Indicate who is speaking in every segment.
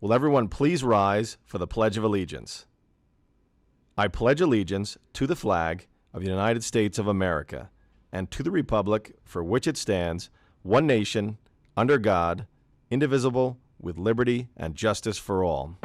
Speaker 1: Will everyone please rise for the Pledge of Allegiance? I pledge allegiance to the flag of the United States of America and to the republic for which it stands, one nation, under God, indivisible, with liberty and justice for all.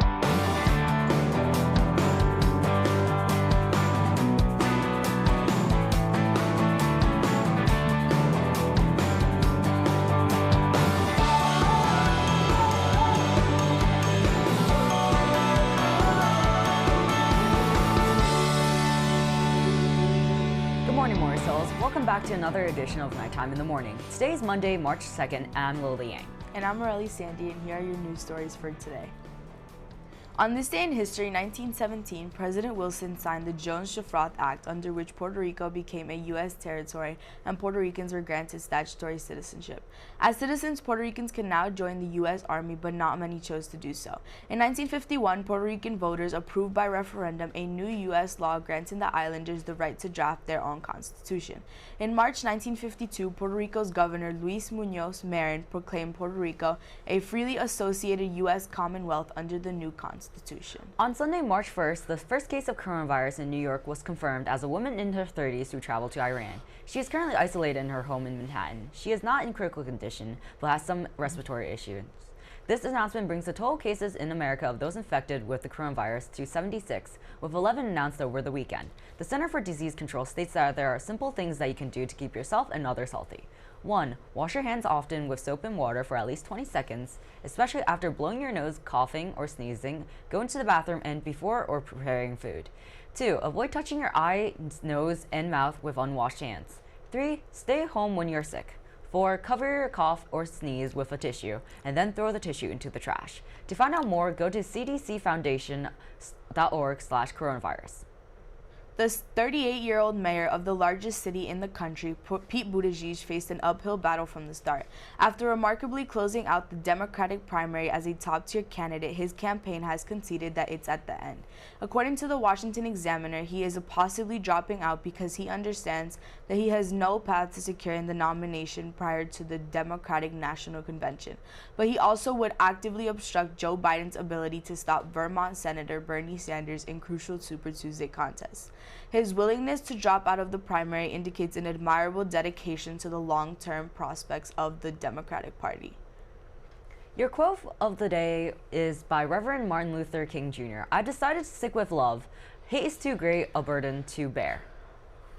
Speaker 2: Welcome back to another edition of Nighttime in the Morning. Today is Monday, March 2nd, and I'm Lily Yang.
Speaker 3: And I'm Morelli Sandy, and here are your news stories for today. On this day in history, 1917, President Wilson signed the Jones-Shafroth Act, under which Puerto Rico became a U.S. territory and Puerto Ricans were granted statutory citizenship. As citizens, Puerto Ricans can now join the U.S. Army, but not many chose to do so. In 1951, Puerto Rican voters approved by referendum a new U.S. law granting the islanders the right to draft their own constitution. In March 1952, Puerto Rico's governor Luis Muñoz Marin proclaimed Puerto Rico a freely associated U.S. Commonwealth under the new constitution.
Speaker 2: On Sunday, March 1st, the first case of coronavirus in New York was confirmed as a woman in her 30s who traveled to Iran. She is currently isolated in her home in Manhattan. She is not in critical condition, but has some respiratory issues. This announcement brings the total cases in America of those infected with the coronavirus to 76, with 11 announced over the weekend. The Center for Disease Control states that there are simple things that you can do to keep yourself and others healthy. 1. Wash your hands often with soap and water for at least 20 seconds, especially after blowing your nose, coughing, or sneezing, go into the bathroom, and before or preparing food. 2. Avoid touching your eyes, nose, and mouth with unwashed hands. 3. Stay home when you're sick. 4. Cover your cough or sneeze with a tissue, and then throw the tissue into the trash. To find out more, go to cdcfoundation.org/coronavirus.
Speaker 3: The 38-year-old mayor of the largest city in the country, Pete Buttigieg, faced an uphill battle from the start. After remarkably closing out the Democratic primary as a top-tier candidate, his campaign has conceded that it's at the end. According to the Washington Examiner, he is possibly dropping out because he understands that he has no path to securing the nomination prior to the Democratic National Convention. But he also would actively obstruct Joe Biden's ability to stop Vermont Senator Bernie Sanders in crucial Super Tuesday contests. His willingness to drop out of the primary indicates an admirable dedication to the long-term prospects of the Democratic Party.
Speaker 2: Your quote of the day is by Reverend Martin Luther King Jr. I decided to stick with love. Hate is too great a burden to bear.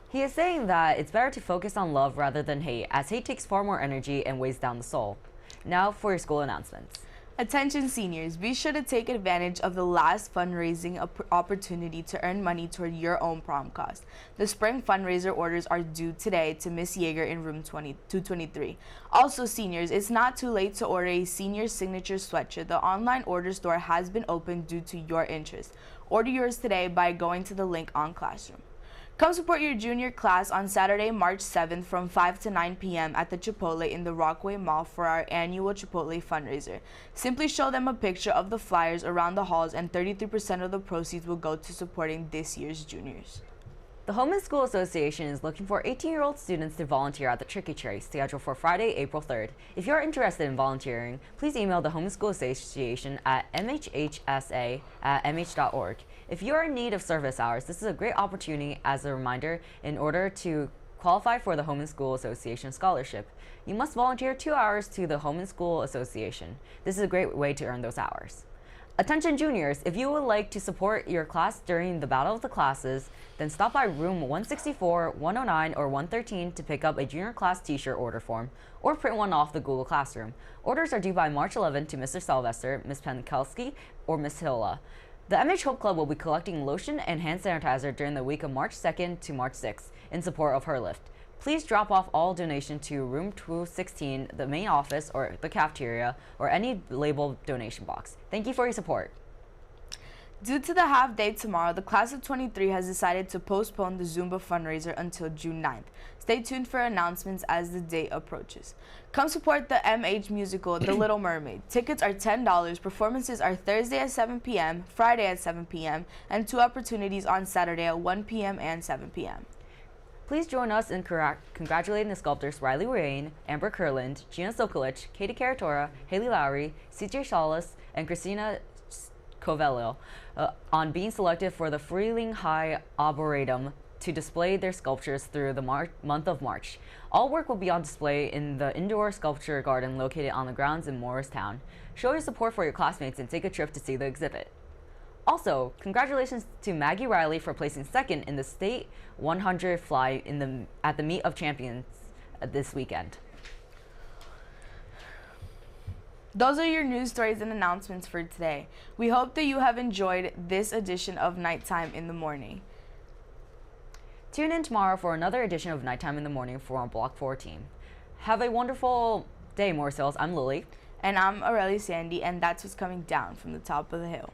Speaker 2: He is saying that it's better to focus on love rather than hate, as hate takes far more energy and weighs down the soul. Now for your school announcements.
Speaker 3: Attention seniors, be sure to take advantage of the last fundraising opportunity to earn money toward your own prom cost. The spring fundraiser orders are due today to Miss Yeager in room 223. Also seniors, it's not too late to order a senior signature sweatshirt. The online order store has been opened due to your interest. Order yours today by going to the link on Classroom. Come support your junior class on Saturday, March 7th from 5 to 9 p.m. at the Chipotle in the Rockaway Mall for our annual Chipotle fundraiser. Simply show them a picture of the flyers around the halls and 33% of the proceeds will go to supporting this year's juniors.
Speaker 2: The Home and School Association is looking for 18-year-old students to volunteer at the Tricky Tray, scheduled for Friday, April 3rd. If you are interested in volunteering, please email the Home and School Association at mhhsa@mh.org. If you are in need of service hours, this is a great opportunity. As a reminder, in order to qualify for the Home and School Association scholarship, you must volunteer 2 hours to the Home and School Association. This is a great way to earn those hours. Attention juniors, if you would like to support your class during the Battle of the Classes, then stop by room 164, 109, or 113 to pick up a junior class t-shirt order form or print one off the Google Classroom. Orders are due by March 11 to Mr. Sylvester, Ms. Penkelski, or Ms. Hilla. The MH Hope Club will be collecting lotion and hand sanitizer during the week of March 2nd to March 6th in support of her lift. Please drop off all donations to room 216, the main office or the cafeteria, or any labeled donation box. Thank you for your support.
Speaker 3: Due to the half day tomorrow, the class of 23 has decided to postpone the Zumba fundraiser until June 9th. Stay tuned for announcements as the date approaches. Come support the MH musical, The Little Mermaid. Tickets are $10. Performances are Thursday at 7 p.m., Friday at 7 p.m., and 2 opportunities on Saturday at 1 p.m. and 7 p.m.
Speaker 2: Please join us in congratulating the sculptors Riley Rain, Amber Kurland, Gina Sokolich, Katie Caratora, Haley Lowry, CJ Shawless, and Christina Covello on being selected for the Freeling High Arboretum to display their sculptures through the month of March. All work will be on display in the indoor sculpture garden located on the grounds in Morristown. Show your support for your classmates and take a trip to see the exhibit. Also, congratulations to Maggie Riley for placing second in the State 100 fly at the Meet of Champions this weekend.
Speaker 3: Those are your news stories and announcements for today. We hope that you have enjoyed this edition of Nighttime in the Morning.
Speaker 2: Tune in tomorrow for another edition of Nighttime in the Morning for our Block 4 team. Have a wonderful day, Morris Hills. I'm Lily.
Speaker 3: And I'm Aurelia Sandy, and that's what's coming down from the top of the hill.